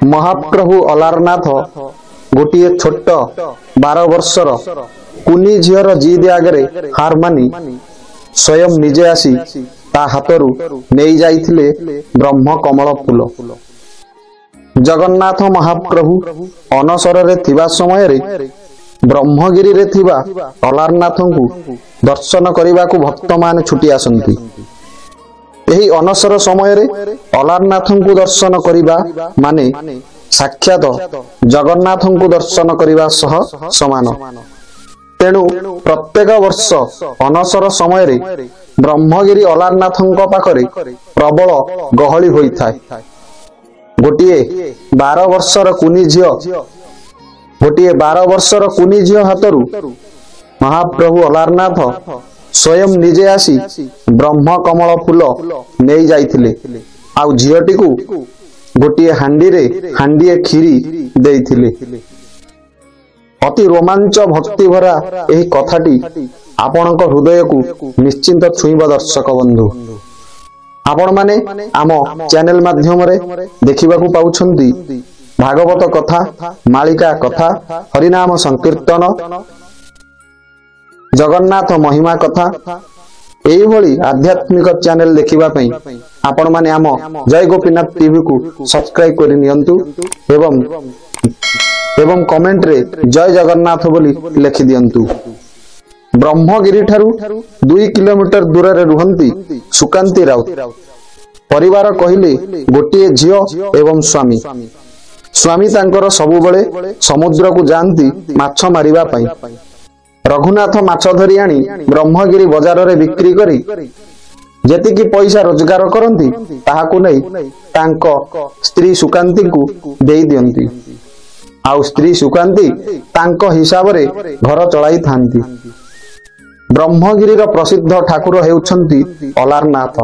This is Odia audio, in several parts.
महाप्रभु अलारनाथ गोटे छोट 12 वर्षर कुनी झीर जिद आगे हार मानि स्वयं निजे आसी ता हाथरू नहीं जाइथिले ब्रह्म कमल फूल। जगन्नाथ महाप्रभु अनसर रे थिबा समय रे ब्रह्मगिरी रे थिबा अलारनाथ को दर्शन करने को भक्त मान छुटी आसंती। यही अनसर समय रे अलारनाथ को दर्शन करिबा माने साक्षात जगन्नाथ को दर्शन करिबा सह समान। तेणु प्रत्येक वर्ष अनसर समय रे ब्रह्मगिरी अलारनाथ पाखरे प्रबल गहली होइथाय। गोटे 12 वर्षर कुनी झील हाथरू महाप्रभु अलारनाथ स्वयं निजे आसी ब्रह्म कमल फूल नहीं जाइथिले। आउ झीटी को गोटे हांडीए खीरी देइथिले। अति रोमांच भक्ति भरा एही कथाटी आपणक हृदय को निश्चिंत छुईब। दर्शक बंधु आपण माने आम चैनल माध्यम रे देखिबा को पाउछंती भागवत कथा, मालिका कथा, हरिनाम संकीर्तन, जगन्नाथ महिमा कथा एही भली आध्यात्मिक चैनल देखिबा पई आपण माने आम जय गोपीनाथ टीवी को सब्सक्राइब करि नियंतु एवं कमेंट रे जय जगन्नाथ बोली लिखि दियंतु। ब्रह्मगिरी ठारू 2 किलोमीटर दूर रे रुहंती सुकांती राउत। परिवार कहिले गोटे झियो एवं स्वामी। स्वामी तांकर सबु बेले समुद्र को जानती माछ मारिबा पई। रघुनाथ माछ धरी आनी ब्रह्मगिरी बाजार रे बिक्री करी जेतिकी पैसा रोजगार करंती ताहाकु नै तांको स्त्री सुकांती को देई दियंती। आउ स्त्री सुकांती तांको हिसाब रे घर चलाई थांती। ब्रह्मगिरीर प्रसिद्ध ठाकुर हेउछंती अलारनाथ।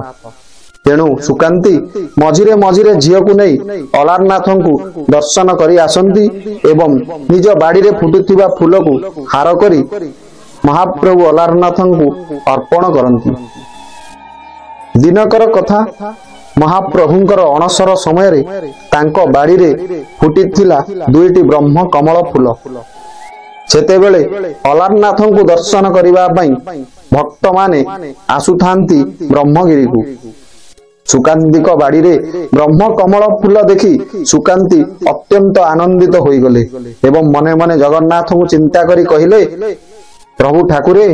तेणु सुकांती मझिरे मझिरे झील को नहीं अलारनाथ को दर्शन करी आसंती एवं निज बाड़ी रे फुटुथिबा फूल को हार करी महाप्रभु अलारनाथ को अर्पण करंती। दिनकर कथा महाप्रभुंकर अणसर समय रे तांको बाड़ी रे फुटिथिला 2टी ब्रह्म कमल फूल। सेतेबेले अलारनाथ को दर्शन करिबा पई भक्त माने आसुथांती ब्रह्मगिरी को। सुकांती को बाड़ी रे ब्रह्म कमल फूल देखी सुकांती अत्यंत आनंदित होई गले एवं मने मने जगन्नाथ को चिंता करी कहिले, प्रभु ठाकुरे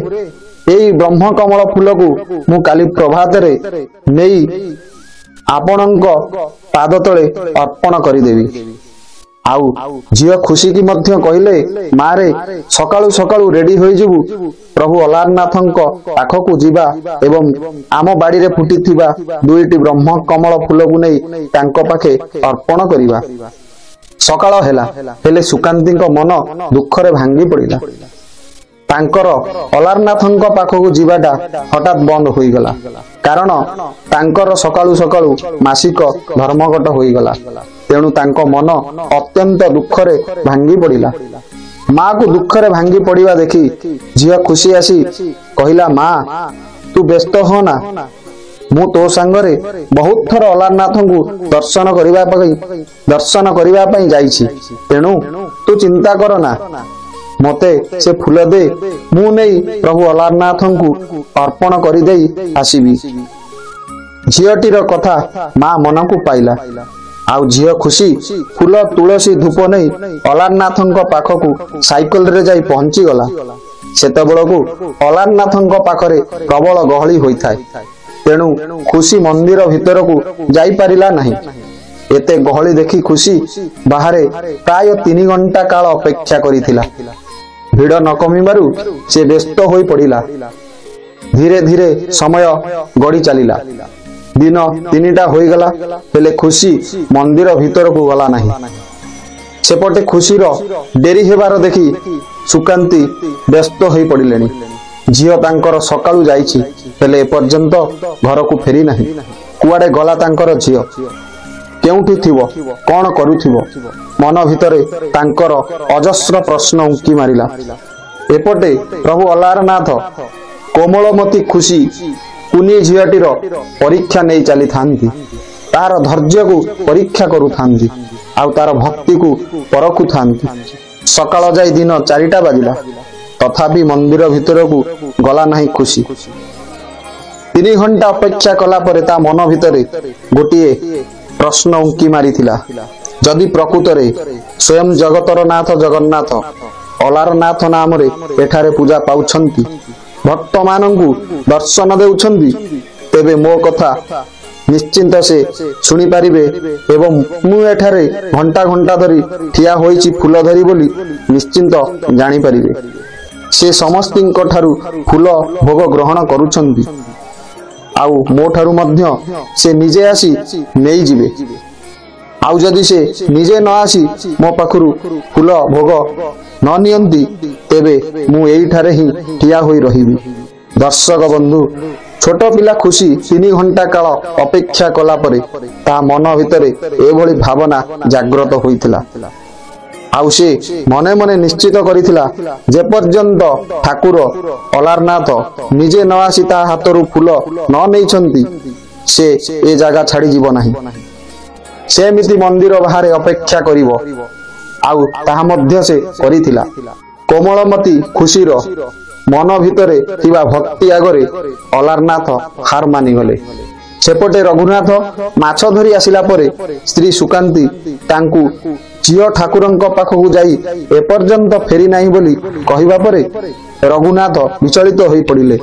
एई ब्रह्म कमल फूल को मु काली प्रभात रे नेई आपणक पाद तले अर्पण करी देवी। आउ झियो खुशी की मध्य कहिले, मारे सकाळु सकाळु रेडी होई जिवु प्रभु अलारनाथंक पाखकु जिबा एवं आम बाड़ी रे फुटिथिबा 2टी ब्रह्म कमल फूल को नै तांको पाखे अर्पण करिबा। सकाळ हेला हेले सुकांतीक मन दुख रे भांगी पड़िला। तांकर अलारनाथंक पाखकु जिबाटा हठात बंद होई गला, कारण तांकर सकाळु सकाळु मासिक धर्मघट होई गला। तेणु तांको मन अत्यंत दुख रे भांगी पड़िला। माँ को दुख रे भांगी पड़िबा देखी झियो खुशी आसी कहिला, माँ तू व्यस्त हो ना, मु तो संगरे बहुत थर अलारनाथ को दर्शन करिबा पई जाईछि। तेणु तू चिंता कर ना, मते से फूल दे, मु नहीं प्रभु अलारनाथ को अर्पण करि देई आसीबी। झियोटीर कथा माँ मन को पाइला। आउ झियो खुशी फूल तुलसी धूप नहीं अलारनाथंक पाखकु साइकल रे जाई पहुंची गला। सेतबेलकु अलारनाथंक पाखरे प्रबल गहली होइथाय। तेणु खुशी मंदिर भितर को जाई पारिला नहीं। एते गहली देखी खुशी बाहरे प्राय 3 घंटा काल अपेक्षा करिथिला। भीड़ न कमिबारु से व्यस्त होई पड़िला। धीरे धीरे समय गड़ी चलिला। दिन 3टा होई गला, हेले खुशी मंदिर भीतर को गला नहीं। सेपटे खुशीर डेरी हेबार देखी सुकांती व्यस्त होई पड़िलेनी। झियो तांकर सकाळु जाईछि, हेले एपर्यंत घर को फेरी नहीं। कुआडे गला तांकर झियो, केउठी थिबो, कोन करूथिबो, मन भितरे तांकर अजस्र प्रश्न उंकी मारिला। एपटे प्रभु अलारनाथ कोमलमती खुशी कुनी झियाटीर परीक्षा नहीं चली थांती। ତାର ଧୈର୍ଯ୍ୟକୁ ପରୀକ୍ଷା କରୁଥାନ୍ତି ଆଉ ତାର ଭକ୍ତିକୁ ପରଖୁଥାନ୍ତି। ସକାଳ ଯାଇ ଦିନ 4ଟା ବାଜିଲା, ତଥାପି ମନ୍ଦିର ଭିତରକୁ ଗଲା ନାହିଁ ଖୁସି। 3 ଘଣ୍ଟା ଅପେକ୍ଷା କଲା ପରେ ତା ମନ ଭିତରେ ଗୋଟିଏ ପ୍ରଶ୍ନ ଉଙ୍କି ମାରିଥିଲା, ଯଦି ପ୍ରକୃତରେ ସ୍ୱୟଂ ଜଗତର ନାଥ ଜଗନ୍ନାଥ ଅଲାରନାଥ ନାମରେ ଏଠାରେ ପୂଜା ପାଉଛନ୍ତି, ଭକ୍ତମାନଙ୍କୁ ଦର୍ଶନ ଦେଉଛନ୍ତି, ତେବେ ମୋ କଥା ନିଶ୍ଚିନ୍ତ ସେ ଶୁଣିପାରିବେ ଏବଂ ମୁଁ ଏଠାରେ ଘଣ୍ଟା ଘଣ୍ଟା ଧରି ଠିଆ ହୋଇଛି ଫୁଲ ଧରି ବୋଲି ନିଶ୍ଚିନ୍ତ ଜାଣିପାରିବେ। ସେ ସମସ୍ତଙ୍କ ଠାରୁ ଫୁଲ ଭୋଗ ଗ୍ରହଣ କରୁଛନ୍ତି ଆଉ ମୋ ଠାରୁ ମଧ୍ୟ ସେ ନିଜେ ଆସି ନେଇଯିବେ। ଆଉ ଯଦି ସେ ନିଜେ ନ ଆସି ମୋ ପାଖରୁ ଫୁଲ ଭୋଗ ନ ନିଅନ୍ତି, ତେବେ ମୁଁ ଏଇଠାରେ ହିଁ ଠିଆ ହୋଇ ରହିବି। ଦର୍ଶକ ବନ୍ଧୁ, ଛୋଟ ପିଲା ଖୁସି 3 ଘଣ୍ଟା କାଳ ଅପେକ୍ଷା କଲା ପରେ ତା ମନ ଭିତରେ ଏଭଳି ଭାବନା ଜାଗ୍ରତ ହୋଇଥିଲା। ଆଉ ସେ ମନେ ମନେ ନିଶ୍ଚିତ କରିଥିଲା, ଯେପର୍ଯ୍ୟନ୍ତ ଠାକୁର ଅଲାରନାଥ ନିଜେ ନ ଆସି ତା ହାତରୁ ଫୁଲ ନ ନେଇଛନ୍ତି, ସେ ଏ ଜାଗା ଛାଡ଼ି ଯିବ ନାହିଁ। ସେମିତି ମନ୍ଦିର ବାହାରେ ଅପେକ୍ଷା କରିବ। ଆଉ ତାହା ମଧ୍ୟ ସେ କରିଥିଲା। କୋମଳମତି ଖୁସିର ମନ ଭିତରେ ଥିବା ଭକ୍ତି ଆଗରେ ଅଲାରନାଥ ହାର ମାନିଗଲେ। ସେପଟେ ରଘୁନାଥ ମାଛ ଧରି ଆସିଲା ପରେ ସ୍ତ୍ରୀ ସୁକାନ୍ତି ତାଙ୍କୁ ଝିଅ ଠାକୁରଙ୍କ ପାଖକୁ ଯାଇ ଏପର୍ଯ୍ୟନ୍ତ ଫେରି ନାହିଁ ବୋଲି କହିବା ପରେ ରଘୁନାଥ ବିଚଳିତ ହୋଇ ପଡ଼ିଲେ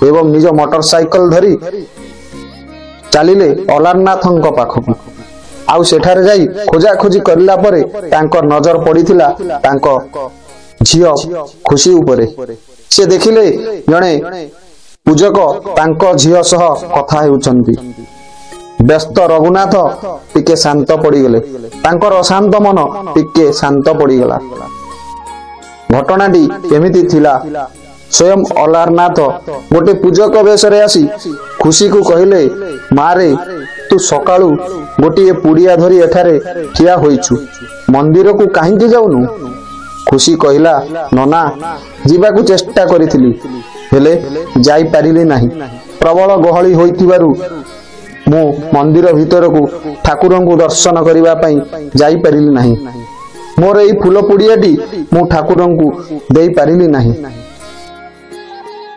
ଏବଂ ନିଜ ମୋଟର ସାଇକେଲ ଧରି ଚାଲିଲେ ଅଲାରନାଥଙ୍କ ପାଖକୁ। ଆଉ ସେଠାରେ ଯାଇ ଖୋଜାଖୋଜି କରିଲା ପରେ ତାଙ୍କ ନଜର ପଡ଼ିଥିଲା ତାଙ୍କ ଝିଅ ଖୁସି ଉପରେ। ସେ ଦେଖିଲେ ଜଣେ ପୂଜକ ତାଙ୍କ ଝିଅ ସହ କଥା ହେଉଛନ୍ତି। ବ୍ୟସ୍ତ ରଘୁନାଥ ଟିକେ ଶାନ୍ତ ପଡ଼ିଗଲେ। ତାଙ୍କର ଅଶାନ୍ତ ମନ ଟିକେ ଶାନ୍ତ ପଡ଼ିଗଲା। ଘଟଣାଟି କେମିତି ଥିଲା? ସ୍ୱୟଂ ଅଲାରନାଥ ଗୋଟେ ପୂଜକ ବେଶରେ ଆସି ଖୁସିକୁ କହିଲେ, ମାରେ, ତୁ ସକାଳୁ ଗୋଟିଏ ପୁଡ଼ିଆ ଧରି ଏଠାରେ ଠିଆ ହୋଇଛୁ, ମନ୍ଦିରକୁ କାହିଁକି ଯାଉନୁ? ଖୁସି କହିଲା, ନନା, ଯିବାକୁ ଚେଷ୍ଟା କରିଥିଲି, ହେଲେ ଯାଇପାରିଲି ନାହିଁ। ପ୍ରବଳ ଗହଳି ହୋଇଥିବାରୁ ମୁଁ ମନ୍ଦିର ଭିତରକୁ ଠାକୁରଙ୍କୁ ଦର୍ଶନ କରିବା ପାଇଁ ଯାଇପାରିଲି ନାହିଁ। ମୋର ଏଇ ଫୁଲ ପୁଡ଼ିଆଟି ମୁଁ ଠାକୁରଙ୍କୁ ଦେଇପାରିଲି ନାହିଁ।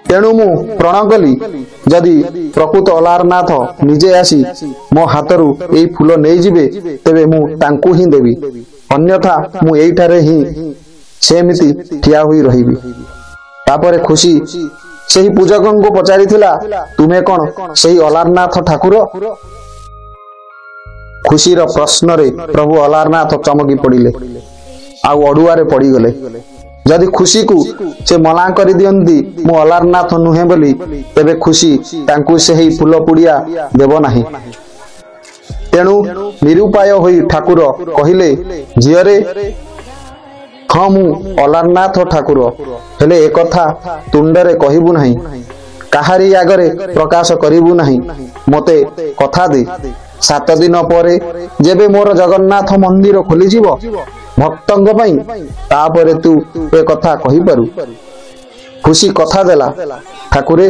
ତେଣୁ ମୁଁ ପ୍ରଣ କଲି, ଯଦି ପ୍ରକୃତ ଅଲାରନାଥ ନିଜେ ଆସି ମୋ ହାତରୁ ଏଇ ଫୁଲ ନେଇଯିବେ, ତେବେ ମୁଁ ତାଙ୍କୁ ହିଁ ଦେବି, ଅନ୍ୟଥା ମୁଁ ଏଇଠାରେ ହିଁ ସେମିତି ଠିଆ ହୋଇ ରହିବି। ତାପରେ ଖୁସି ସେହି ପୂଜକଙ୍କୁ ପଚାରିଥିଲା, ତୁମେ କଣ ସେହି ଅଲାରନାଥ ଠାକୁର? ଖୁସିର ପ୍ରଶ୍ନରେ ପ୍ରଭୁ ଅଲାରନାଥ ଚମକି ପଡ଼ିଲେ ଆଉ ଅଡୁଆରେ ପଡ଼ିଗଲେ। ଯଦି ଖୁସିକୁ ସେ ମନା କରିଦିଅନ୍ତି ମୁଁ ଅଲାରନାଥ ନୁହେଁ ବୋଲି, ତେବେ ଖୁସି ତାଙ୍କୁ ସେହି ଫୁଲ ପୁଡ଼ିଆ ଦେବ ନାହିଁ। ତେଣୁ ନିରୁପାୟ ହୋଇ ଠାକୁର କହିଲେ, ଝିଅରେ, ହଁ ମୁଁ ଅଲାରନାଥ ଠାକୁର, ହେଲେ ଏକଥା ତୁଣ୍ଡରେ କହିବୁ ନାହିଁ, କାହାରି ଆଗରେ ପ୍ରକାଶ କରିବୁ ନାହିଁ। ମୋତେ କଥା ଦେ, 7 ଦିନ ପରେ ଯେବେ ମୋର ଜଗନ୍ନାଥ ମନ୍ଦିର ଖୋଲିଯିବ ଭକ୍ତଙ୍କ ପାଇଁ, ତାପରେ ତୁ ଏ କଥା କହିପାରୁ। ଖୁସି କଥା ଦେଲା, ଠାକୁରେ,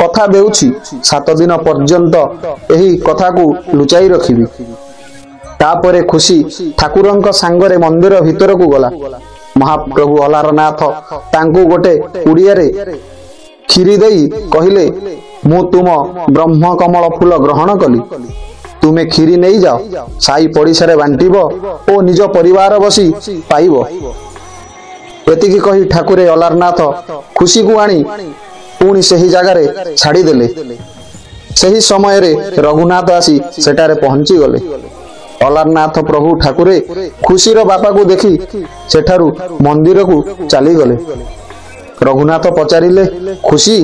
କଥା ଦେଉଛି 7 ଦିନ ପର୍ଯ୍ୟନ୍ତ ଏହି କଥାକୁ ଲୁଚାଇ ରଖିବି। ତାପରେ ଖୁସି ଠାକୁରଙ୍କ ସାଙ୍ଗରେ ମନ୍ଦିର ଭିତରକୁ ଗଲା। ମହାପ୍ରଭୁ ଅଲାରନାଥ ତାଙ୍କୁ ଗୋଟେ ପୁଡ଼ିଆରେ କ୍ଷୀରି ଦେଇ କହିଲେ, ମୁଁ ତୁମ ବ୍ରହ୍ମ କମଳ ଫୁଲ ଗ୍ରହଣ କଲି, ତୁମେ କ୍ଷୀରି ନେଇଯାଅ, ସାଇ ପଡ଼ିଶାରେ ବାଣ୍ଟିବ ଓ ନିଜ ପରିବାର ବସି ପାଇବ। ଏତିକି କହି ଠାକୁରେ ଅଲାରନାଥ ଖୁସିକୁ ଆଣି ପୁଣି ସେହି ଜାଗାରେ ଛାଡ଼ିଦେଲେ। ସେହି ସମୟରେ ରଘୁନାଥ ଆସି ସେଠାରେ ପହଞ୍ଚିଗଲେ। ଅଲାରନାଥ ପ୍ରଭୁ ଠାକୁରେ ଖୁସିର ବାପାକୁ ଦେଖି ସେଠାରୁ ମନ୍ଦିରକୁ ଚାଲିଗଲେ। ରଘୁନାଥ ପଚାରିଲେ, ଖୁସି,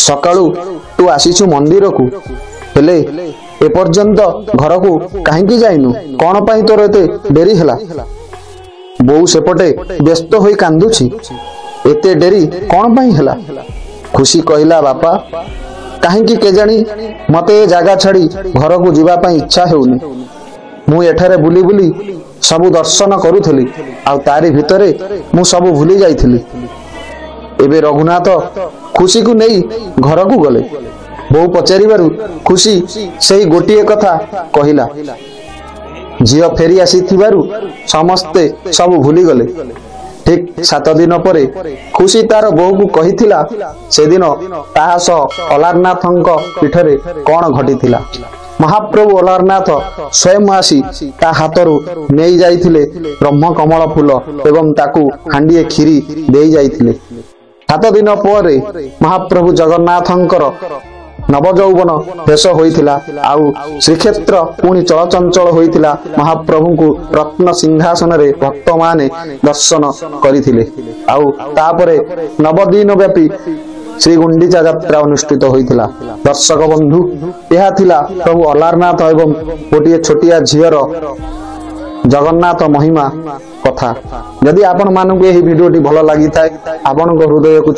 ସକାଳୁ ତୁ ଆସିଛୁ ମନ୍ଦିରକୁ, ହେଲେ ଏପର୍ଯ୍ୟନ୍ତ ଘରକୁ କାହିଁକି ଯାଇନୁ? କଣ ପାଇଁ ତୋର ଏତେ ଡେରି ହେଲା? ବୋଉ ସେପଟେ ବ୍ୟସ୍ତ ହୋଇ କାନ୍ଦୁଛି, ଏତେ ଡେରି କଣ ପାଇଁ ହେଲା? ଖୁସି କହିଲା, ବାପା, କାହିଁକି କେଜାଣି ମତେ ଏ ଜାଗା ଛାଡ଼ି ଘରକୁ ଯିବା ପାଇଁ ଇଚ୍ଛା ହେଉନି। ମୁଁ ଏଠାରେ ବୁଲି ବୁଲି ସବୁ ଦର୍ଶନ କରୁଥିଲି, ଆଉ ତାରି ଭିତରେ ମୁଁ ସବୁ ଭୁଲି ଯାଇଥିଲି। ଏବେ ରଘୁନାଥ ଖୁସିକୁ ନେଇ ଘରକୁ ଗଲେ। ବୋଉ ପଚାରିବାରୁ ଖୁସି ସେଇ ଗୋଟିଏ କଥା କହିଲା। ଝିଅ ଫେରି ଆସିଥିବାରୁ ସମସ୍ତେ ସବୁ ଭୁଲିଗଲେ। ଠିକ୍ 7 ଦିନ ପରେ ଖୁସି ତାର ବୋଉକୁ କହିଥିଲା ସେଦିନ ତାହା ସହ ଅଲାରନାଥଙ୍କ ପୀଠରେ କଣ ଘଟିଥିଲା। ମହାପ୍ରଭୁ ଅଲାରନାଥ ସ୍ୱୟଂ ଆସି ତା ହାତରୁ ନେଇ ଯାଇଥିଲେ ବ୍ରହ୍ମକମଳ ଫୁଲ ଏବଂ ତାକୁ ହାଣ୍ଡିଏ କ୍ଷୀରି ଦେଇ ଯାଇଥିଲେ। 7 ଦିନ ପରେ ମହାପ୍ରଭୁ ଜଗନ୍ନାଥଙ୍କର ନବଯୌବନ ବେଶ ହୋଇଥିଲା ଆଉ ଶ୍ରୀକ୍ଷେତ୍ର ପୁଣି ଚଳଚଞ୍ଚଳ ହୋଇଥିଲା। ମହାପ୍ରଭୁଙ୍କୁ ରତ୍ନ ସିଂହାସନରେ ଭକ୍ତମାନେ ଦର୍ଶନ କରିଥିଲେ ଆଉ ତାପରେ 9 ଦିନ ବ୍ୟାପୀ ଶ୍ରୀ ଗୁଣ୍ଡିଚା ଯାତ୍ରା ଅନୁଷ୍ଠିତ ହୋଇଥିଲା। ଦର୍ଶକ ବନ୍ଧୁ, ଏହା ଥିଲା ପ୍ରଭୁ ଅଲାରନାଥ ଏବଂ ଗୋଟିଏ ଛୋଟିଆ ଝିଅର ଜଗନ୍ନାଥ ମହିମା କଥା। ଯଦି ଆପଣମାନଙ୍କୁ ଏହି ଭିଡ଼ିଓଟି ଭଲ ଲାଗିଥାଏ, ଆପଣଙ୍କ ହୃଦୟକୁ